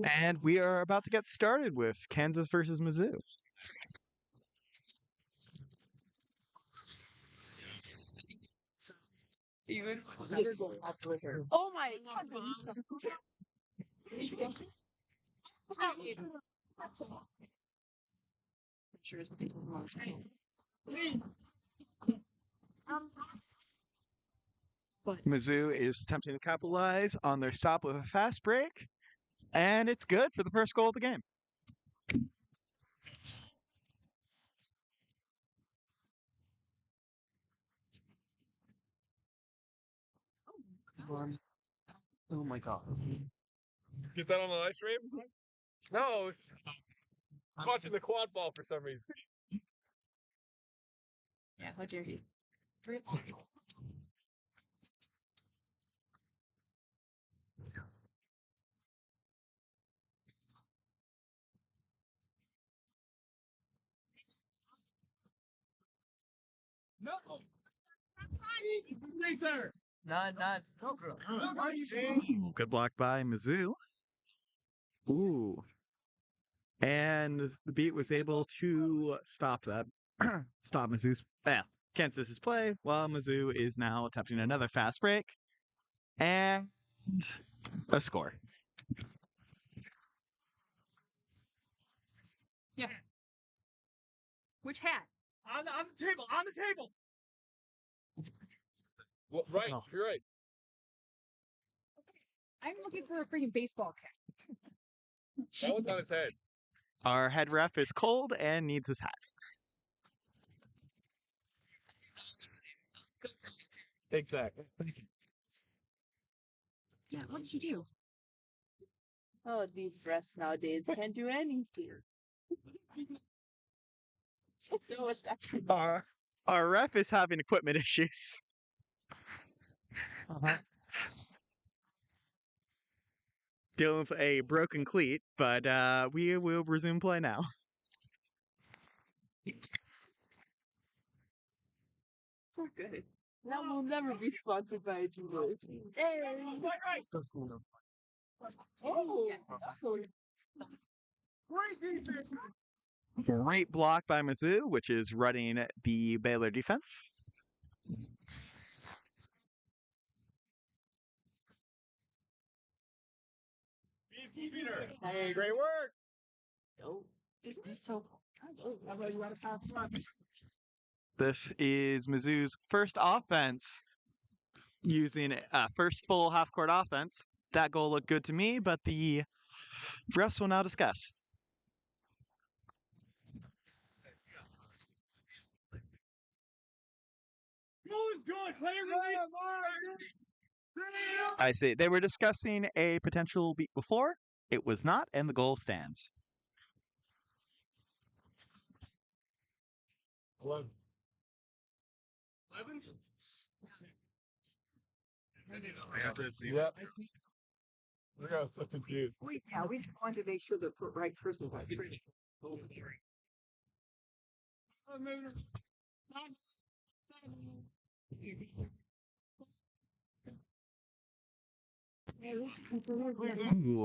And we are about to get started with Kansas versus Mizzou. Oh my Mizzou is attempting to capitalize on their stop with a fast break, and it's good for the first goal of the game. Oh my god. Get that on the live stream? No, I'm watching the quad ball for some reason. Yeah, how dare you? No. Later. None. Ooh, good block by Mizzou. Ooh. And the beat was able to stop that. Stop Mizzou's Kansas's play, while Mizzou is now attempting another fast break. And a score. Yeah. Which hat? On the table. On the table. Well, right. No. You're right. I'm looking for a freaking baseball cap. That was on its head. Our head ref is cold and needs his hat. Exactly. Yeah, what did you do? Oh, these refs nowadays can't do anything. Just go with that. Our ref is having equipment issues. Dealing with a broken cleat, but we will resume play now. So good. That will never be sponsored by a Tuma. Hey! Oh! Great block by Mizzou, which is running the Baylor defense. Hey, great work. Oh, Isn't it so? This is Mizzou's first offense using first full half-court offense. That goal looked good to me, but the refs will now discuss. Who's good? Player release. I see. They were discussing a potential beat before. It was not, and the goal stands. 11. Yep. We got so confused. We just wanted to make sure the right person got treated. Ooh,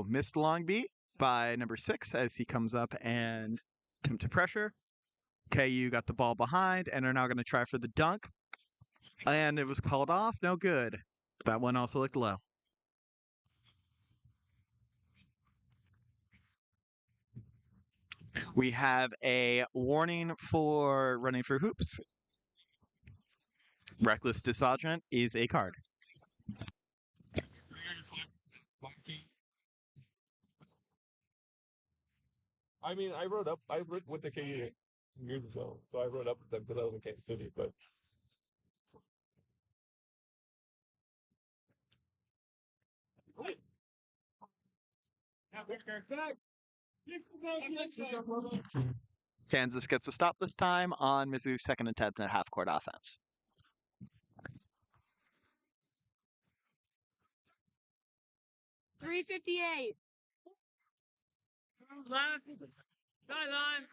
missed long beat by number 6 as he comes up and attempt to pressure. KU got the ball behind and are now going to try for the dunk. And it was called off. No good. That one also looked low. We have a warning for running for hoops. Reckless disarmament is a card. I mean, I wrote with the KU years ago, so I wrote up with them because I was in Kansas City, but. Kansas gets a stop this time on Mizzou's second attempt at half-court offense. $3.58. Sideline.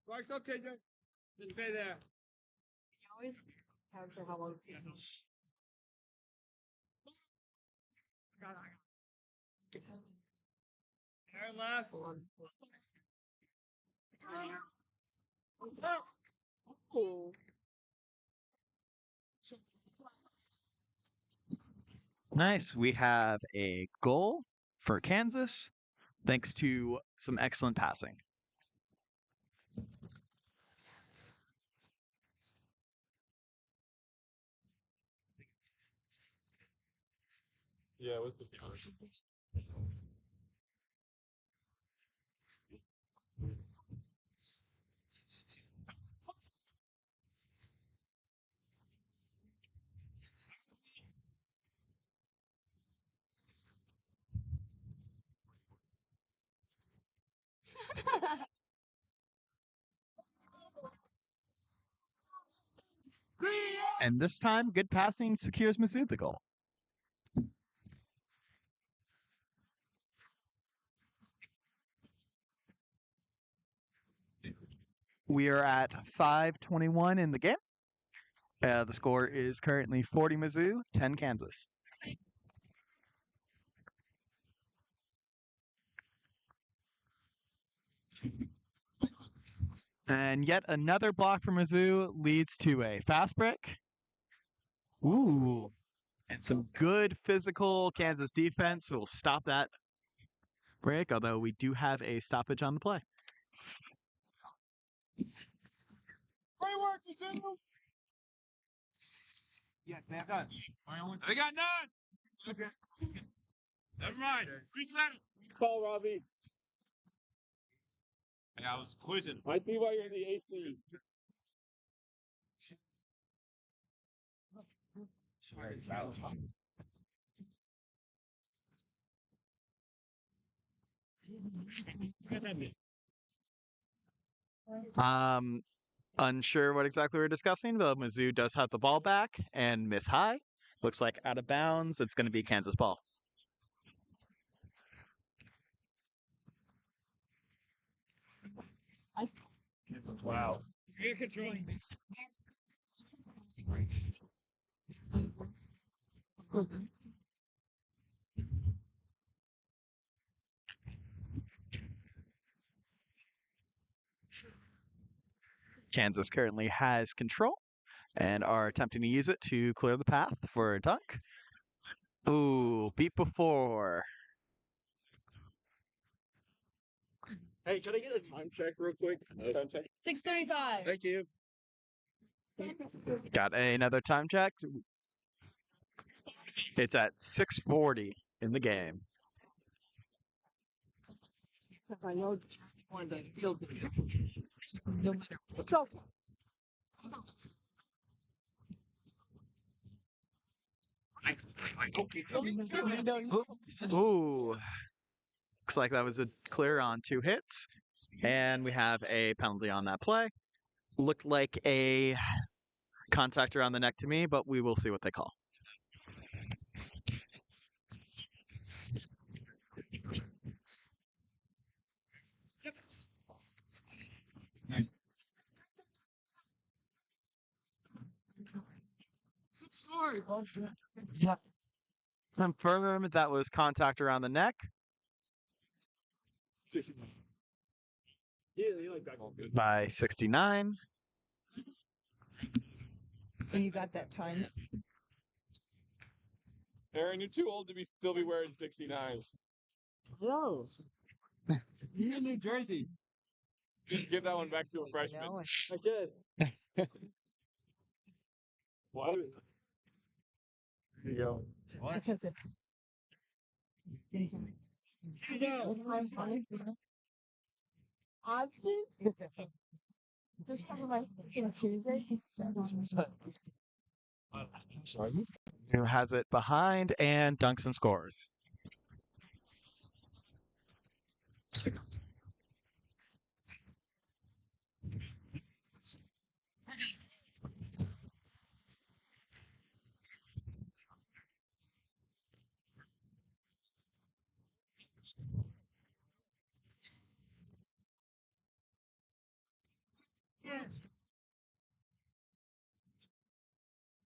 Right, okay, Joe. Just stay there. Always I'm sure how long it's been. Aaron last. Oh. Nice. We have a goal for Kansas, thanks to some excellent passing. Yeah, it was the And this time, good passing secures Mizzou the goal. We are at 5:21 in the game. The score is currently 40 Mizzou, 10 Kansas. And yet another block from Mizzou leads to a fast break. Ooh. And some good physical Kansas defense will stop that break, although we do have a stoppage on the play. Great work, Mizzou! Yes, they have done. They got none! Okay. Never mind. Reset it. Call, Robbie. Hey, I was quizzing. I see why you're in the AC. Unsure what exactly we're discussing, but Mizzou does have the ball back and miss high. Looks like out of bounds. It's going to be Kansas ball. Wow. You're controlling me. Kansas currently has control and are attempting to use it to clear the path for a dunk. Ooh, beat before. Hey, can I get a time check real quick? Time check. 6:35. Thank you. Got another time check. It's at 6:40 in the game. I know one that field. No matter what. So, Ooh. Looks like that was a clear on 2 hits. And we have a penalty on that play. Looked like a contact around the neck to me, but we will see what they call. Confirm that was contact around the neck 69. Yeah, they like that. All good. by 69. And you got that time. Aaron, you're too old to be still be wearing 69s. No. You're in New Jersey. Give that one back to a freshman. know. I did. What? Here you go. What? Because it. just some of my Tuesday. Who has it behind and dunks and scores.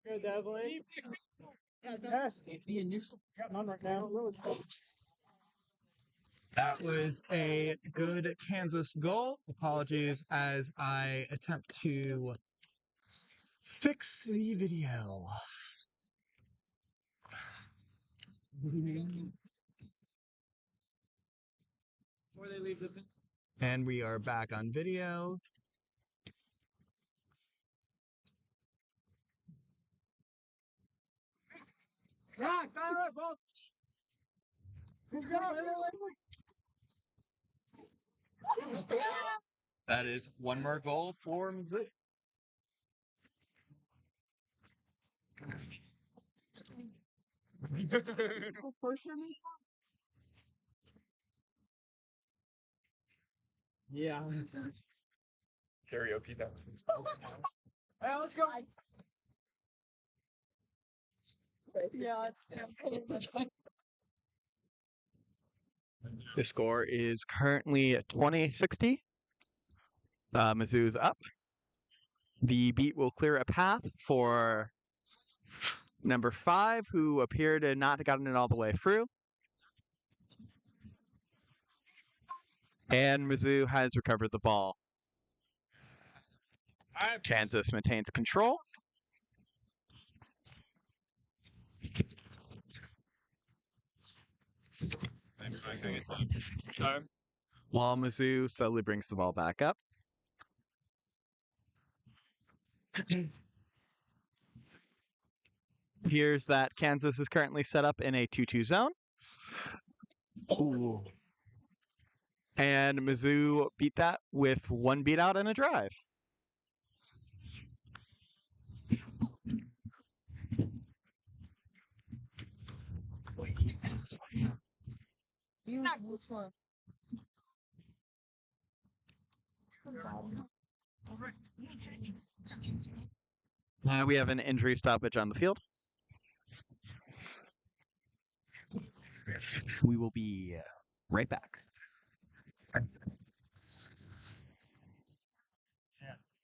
Good, Devlin. Yes. The initial. None right now. That was a good Kansas goal. Apologies as I attempt to fix the video. Before they leave the. And we are back on video. Yeah, got it, both. Good job, That is one more goal for Mizzou. Yeah. Karaoke now. Hey, let's go. Yeah, it's The score is currently 20-60. Mizzou's up. The beat will clear a path for number 5, who appeared to not have gotten it all the way through. And Mizzou has recovered the ball. Kansas maintains control. While Mizzou slowly brings the ball back up. Here's that Kansas is currently set up in a 2-2 zone. Ooh. And Mizzou beat that with one beat out and a drive. We have an injury stoppage on the field. We will be right back.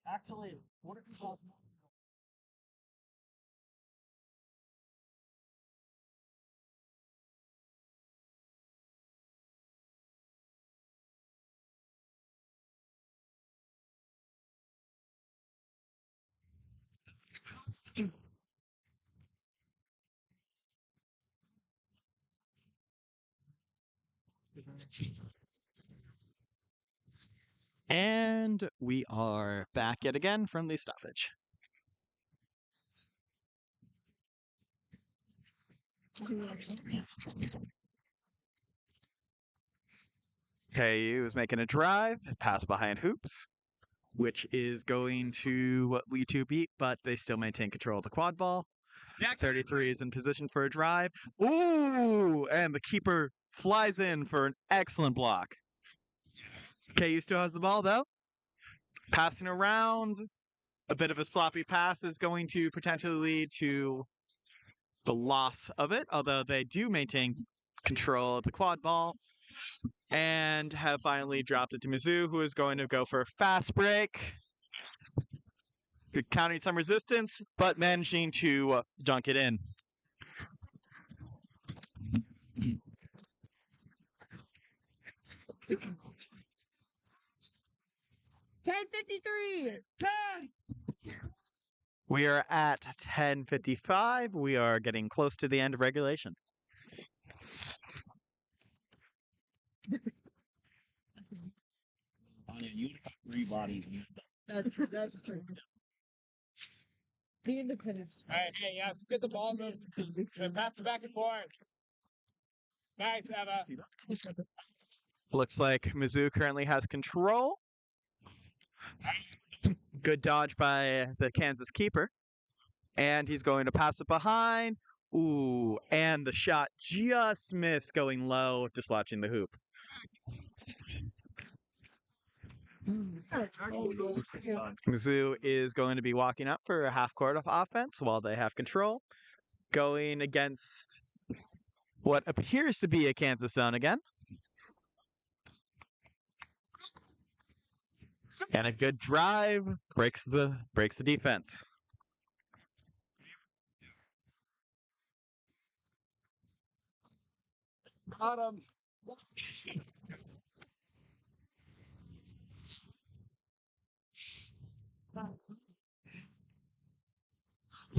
Actually, what if you talk more? And we are back yet again from the stoppage. KU is making a drive, pass behind hoops, which is going to lead to a beat, but they still maintain control of the quad ball. 33 is in position for a drive. Ooh, and the keeper flies in for an excellent block. KU still has the ball, though. Passing around, a bit of a sloppy pass is going to potentially lead to the loss of it, although they do maintain control of the quad ball and have finally dropped it to Mizzou, who is going to go for a fast break. Countering some resistance, but managing to dunk it in. $10.53. We are at 10:55. We are getting close to the end of regulation. That's true. The independent. Hey, yeah, get the ball moved. Pass it back and forth. Nice, Emma. Looks like Mizzou currently has control. Good dodge by the Kansas keeper. And he's going to pass it behind. Ooh, and the shot just missed going low, dislodging the hoop. Mizzou is going to be walking up for a half court of offense while they have control. Going against what appears to be a Kansas zone again. And a good drive breaks the defense. Got him.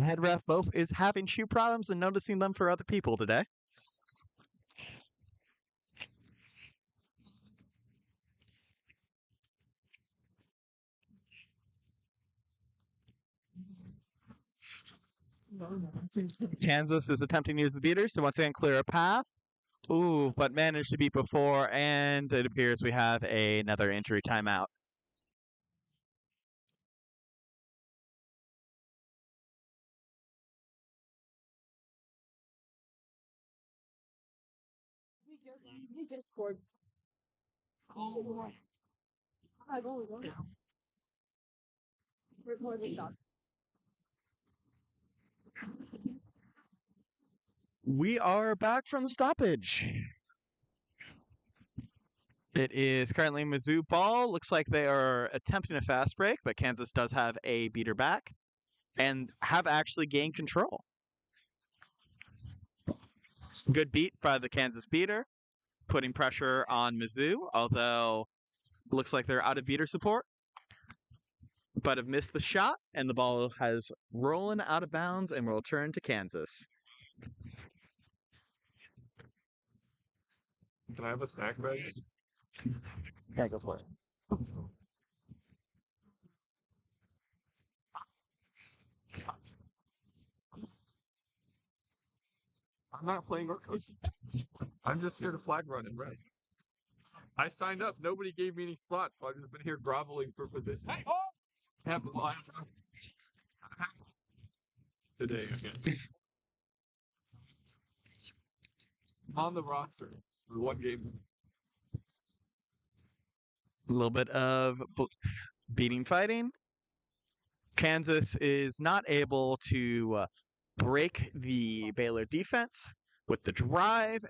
Head ref both is having shoe problems and noticing them for other people today. Kansas is attempting to use the beaters to once again clear a path. Ooh, but managed to beat before, and it appears we have another injury timeout. He just scored. Oh boy. I've only gone. Where's more than that? We are back from the stoppage. It is currently Mizzou ball. Looks like they are attempting a fast break, but Kansas does have a beater back and have actually gained control. Good beat by the Kansas beater, putting pressure on Mizzou, although looks like they're out of beater support, but have missed the shot, and the ball has rollen out of bounds and will return to Kansas. Can I have a snack bag? Yeah, go for it. I'm not playing our coach. I'm just here to flag run and rest. I signed up. Nobody gave me any slots, so I've just been here groveling for position. Hey, oh! Have today again. On the roster for one game. A little bit of beating fighting. Kansas is not able to break the Baylor defense with the drive.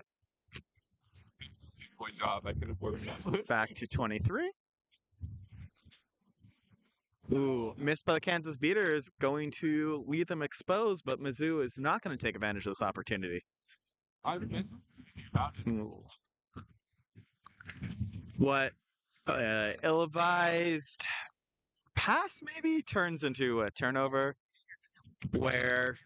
My job. I can afford that. Back to 23. Ooh, missed by the Kansas beater is going to leave them exposed, but Mizzou is not going to take advantage of this opportunity. Ooh. What ill-advised pass maybe turns into a turnover where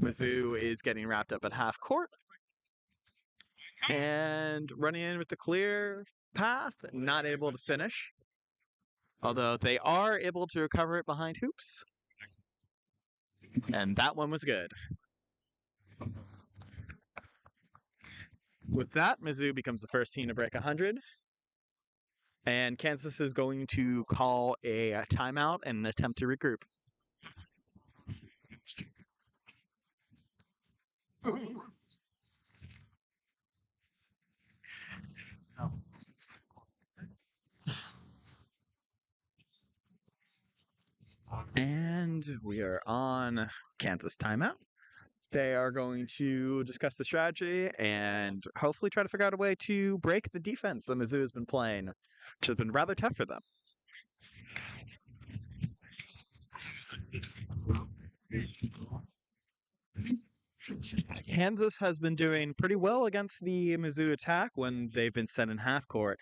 Mizzou is getting wrapped up at half court and running in with the clear path, not able to finish. Although they are able to recover it behind hoops. And that one was good. With that, Mizzou becomes the first team to break 100. And Kansas is going to call a timeout and attempt to regroup. And we are on Kansas timeout. They are going to discuss the strategy and hopefully try to figure out a way to break the defense that Mizzou has been playing, which has been rather tough for them. Kansas has been doing pretty well against the Mizzou attack when they've been set in half court,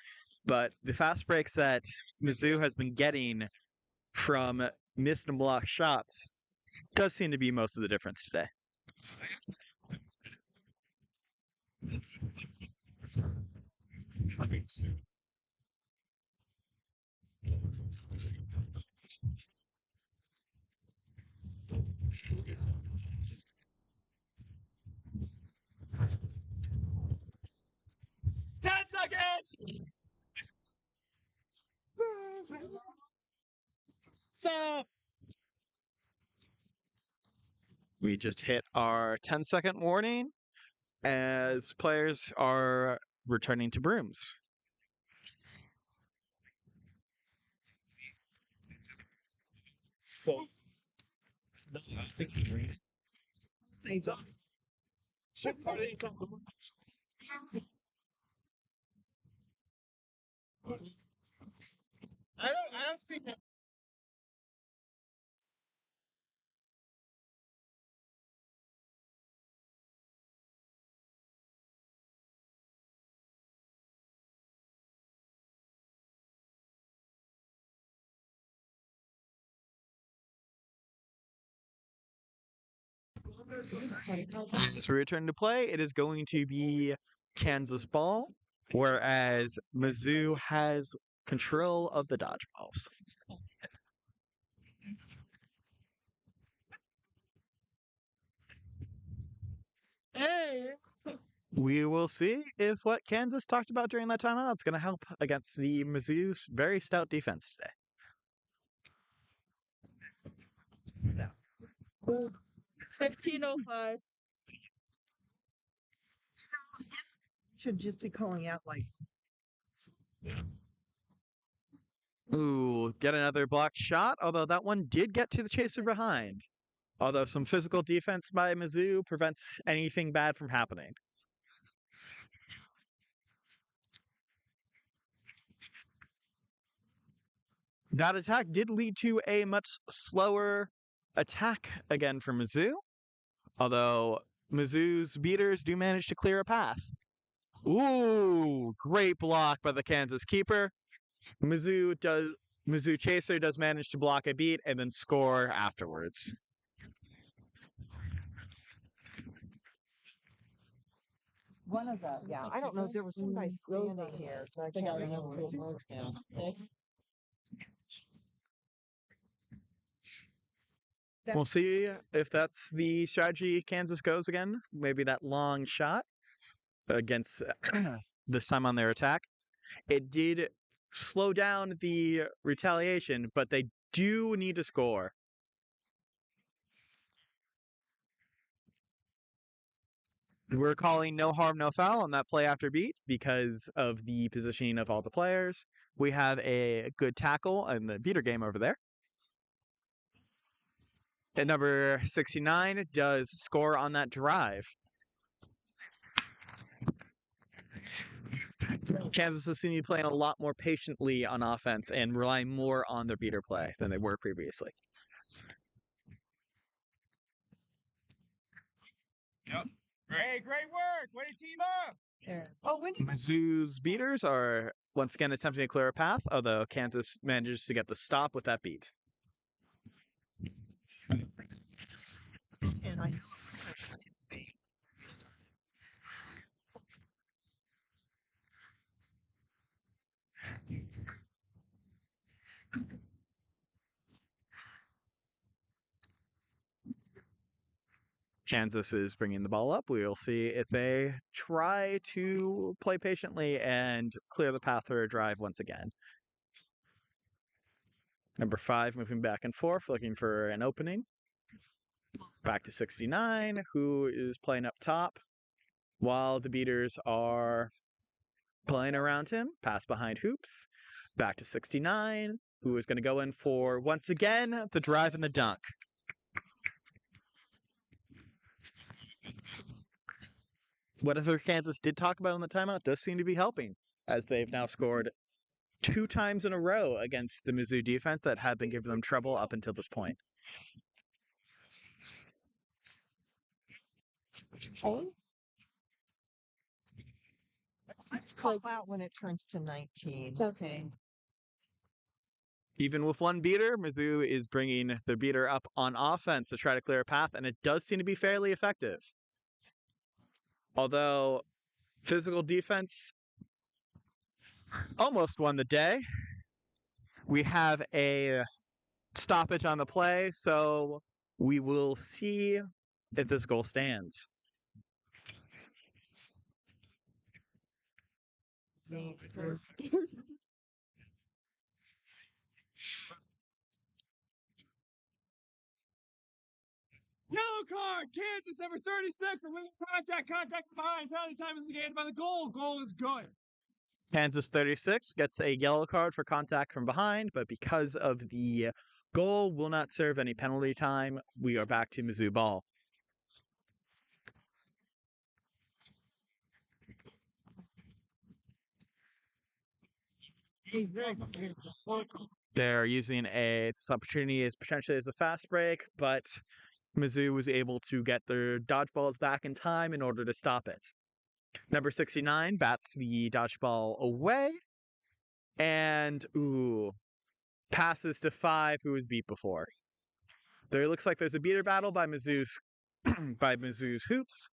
but the fast breaks that Mizzou has been getting from missed and blocked shots does seem to be most of the difference today. So we just hit our 10-second warning as players are returning to brooms. So, I don't speak As we return to play, it is going to be Kansas ball, whereas Mizzou has control of the dodgeballs. Hey. We will see if what Kansas talked about during that timeout is going to help against the Mizzou's very stout defense today. 15:05. Should just be calling out like Ooh, get another blocked shot, although that one did get to the chaser behind. Although some physical defense by Mizzou prevents anything bad from happening. That attack did lead to a much slower attack again for Mizzou, although Mizzou's beaters do manage to clear a path. Ooh, great block by the Kansas keeper. Mizzou Chaser does manage to block a beat and then score afterwards. one of them. Yeah, I don't know. There was somebody standing here. I can't remember who it was now. We'll see if that's the strategy Kansas goes again. Maybe that long shot against this time on their attack. It did slow down the retaliation, but they do need to score. We're calling no harm, no foul on that play after beat because of the positioning of all the players. We have a good tackle in the beater game over there. And number 69 does score on that drive. Kansas has seen you playing a lot more patiently on offense and relying more on their beater play than they were previously. Yep. Hey, great work! Way to team up! Oh, when Mizzou's beaters are once again attempting to clear a path, although Kansas manages to get the stop with that beat. and I Kansas is bringing the ball up. We'll see if they try to play patiently and clear the path for a drive once again. Number 5 moving back and forth, looking for an opening. Back to 69, who is playing up top while the beaters are playing around him. Pass behind hoops. Back to 69, who is going to go in for, once again, the drive and the dunk. Whatever Kansas did talk about in the timeout does seem to be helping, as they've now scored 2 times in a row against the Mizzou defense that had been giving them trouble up until this point. let's call out when it turns to 19. Okay. Even with one beater, Mizzou is bringing the beater up on offense to try to clear a path, and it does seem to be fairly effective. Although physical defense almost won the day. We have a stoppage on the play, so we will see if this goal stands. Yellow card! Kansas number 36! And winning contact behind. Penalty time is negated by the goal. Goal is good. Kansas 36 gets a yellow card for contact from behind, but because of the goal will not serve any penalty time, we are back to Mizzou ball. They're using this opportunity as potentially as a fast break, but Mizzou was able to get their dodgeballs back in time in order to stop it. Number 69 bats the dodgeball away, and passes to 5, who was beat before. There looks like there's a beater battle by Mizzou's by Mizzou's hoops.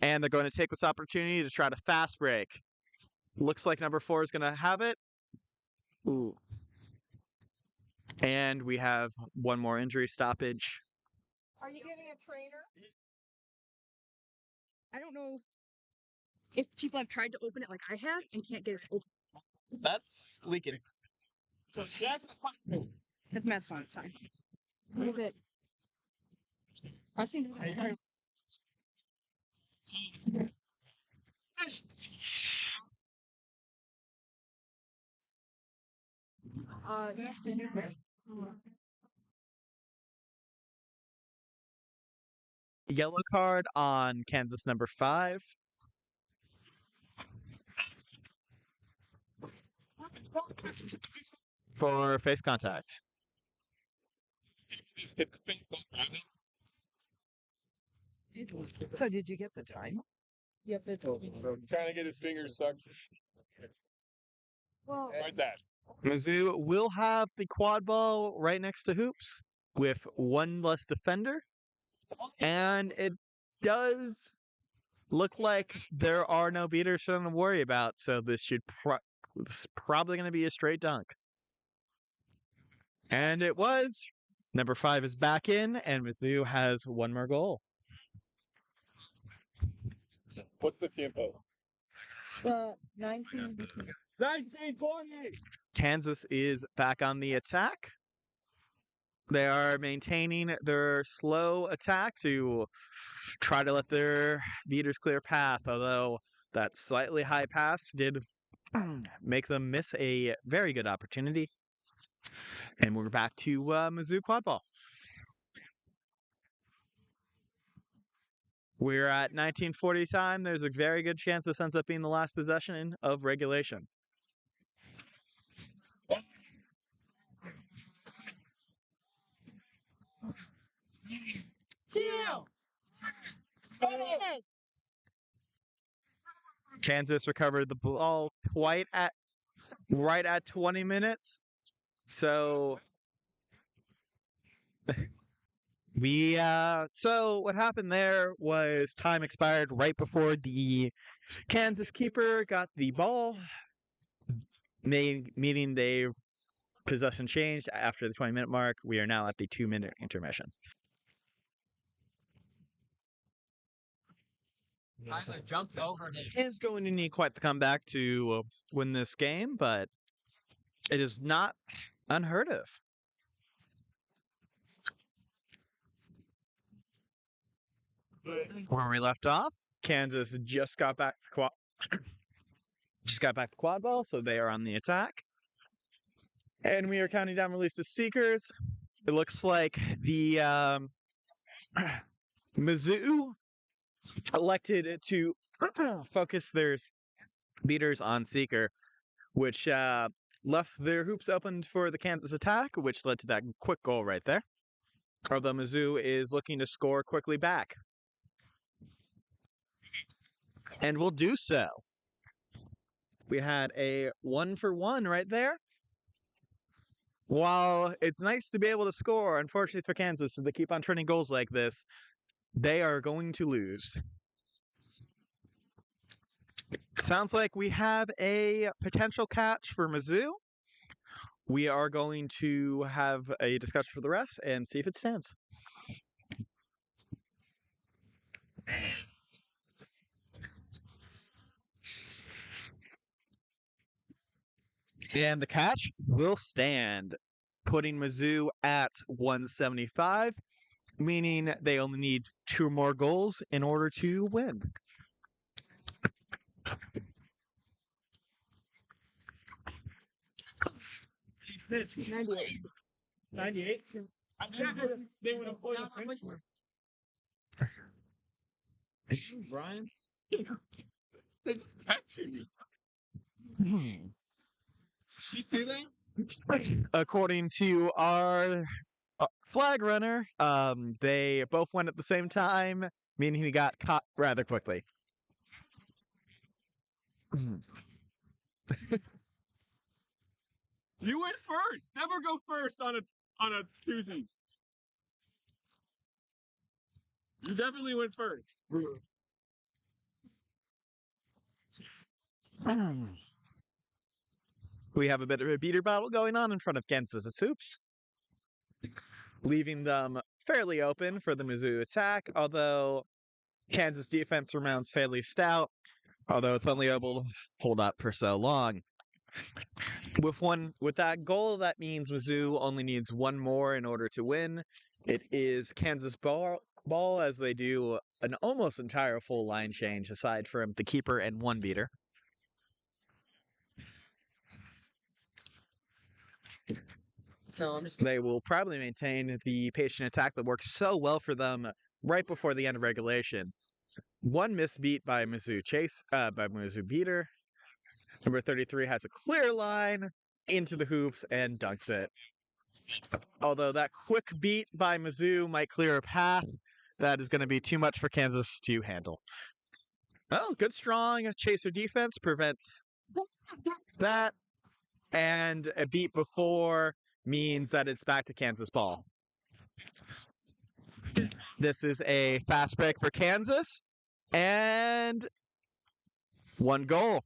And they're going to take this opportunity to try to fast break. Looks like number 4 is going to have it. Ooh. And we have one more injury stoppage. Are you getting a trainer? I don't know if people have tried to open it like I have and can't get it open. That's leaking. So That's Matt's phone. It's fine. What is it? I think it's Yellow card on Kansas number 5. For face contact. Just hit the face. So did you get the time? Yep, it's Trying to get his fingers sucked. well. Like that. Mizzou will have the quad ball right next to hoops with one less defender. And it does look like there are no beaters for them to worry about. So this should this is probably going to be a straight dunk. And it was. Number 5 is back in, and Mizzou has one more goal. What's the tempo? 19. 1948. Kansas is back on the attack. They are maintaining their slow attack to try to let their beaters clear path, although that slightly high pass did make them miss a very good opportunity. And we're back to Mizzou quad ball. We're at 1940 time. There's a very good chance this ends up being the last possession of regulation. Kansas recovered the ball right at 20 minutes. So so what happened there was time expired right before the Kansas keeper got the ball, meaning they possession changed after the 20-minute mark. We are now at the 2-minute intermission. Jumped over Is going to need quite the comeback to win this game, but it is not unheard of. Where we left off, Kansas just got back the quad ball, so they are on the attack. And we are counting down releases seekers. It looks like the Mizzou elected to focus their beaters on seeker, which left their hoops open for the Kansas attack, which led to that quick goal right there. Although Mizzou is looking to score quickly back. And will do so. We had a 1-for-1 right there. While it's nice to be able to score, unfortunately for Kansas, if they keep on turning goals like this, they are going to lose. Sounds like we have a potential catch for Mizzou. We are going to have a discussion for the rest and see if it stands. And the catch will stand, putting Mizzou at 175, meaning they only need 2 more goals in order to win. this. 98. 98? They would have played a French one. Brian? They just captured me. See that? According to our flag runner, they both went at the same time, meaning he got caught rather quickly. You went first. Never go first on a Tuesday. You definitely went first. We have a bit of a beater battle going on in front of Kansas's hoops, leaving them fairly open for the Mizzou attack, although Kansas defense remains fairly stout, although it's only able to hold up for so long. With that goal, that means Mizzou only needs one more in order to win. It is Kansas ball as they do an almost entire full line change aside from the keeper and one beater. So They will probably maintain the patient attack that works so well for them right before the end of regulation. One misbeat by Mizzou beater. Number 33 has a clear line into the hoops and dunks it. Although that quick beat by Mizzou might clear a path, that is going to be too much for Kansas to handle. Oh, good strong chaser defense prevents that. And a beat before means that it's back to Kansas ball. This is a fast break for Kansas. And one goal.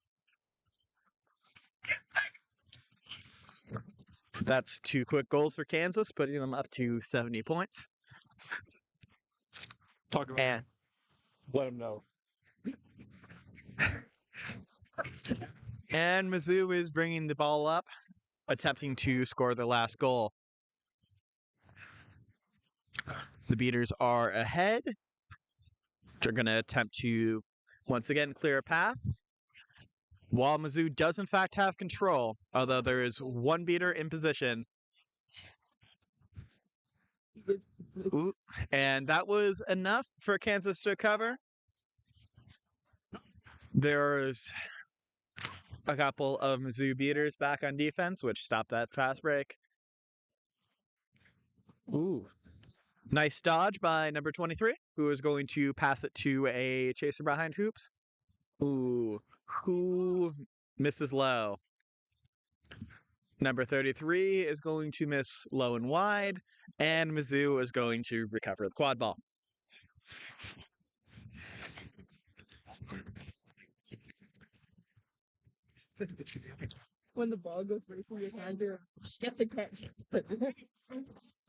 That's two quick goals for Kansas, putting them up to 70 points. Talk about And let them know. And Mizzou is bringing the ball up, attempting to score the last goal. The beaters are ahead. They're going to attempt to, once again, clear a path. While Mizzou does, in fact, have control, although there is one beater in position. Ooh, and that was enough for Kansas to cover. There's a couple of Mizzou beaters back on defense, which stopped that fast break. Ooh. Nice dodge by number 23, who is going to pass it to a chaser behind hoops. Ooh. Who misses low? Number 33 is going to miss low and wide, and Mizzou is going to recover the quad ball. When the ball goes right through your hand, you get the catch.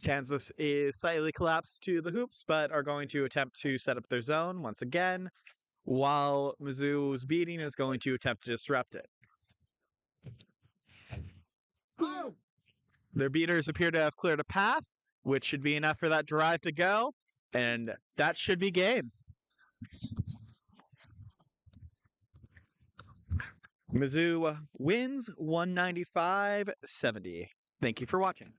Kansas is slightly collapsed to the hoops, but are going to attempt to set up their zone once again, while Mizzou's beating is going to attempt to disrupt it. Their beaters appear to have cleared a path, which should be enough for that drive to go, and that should be game. Mizzou wins 195-70. Thank you for watching.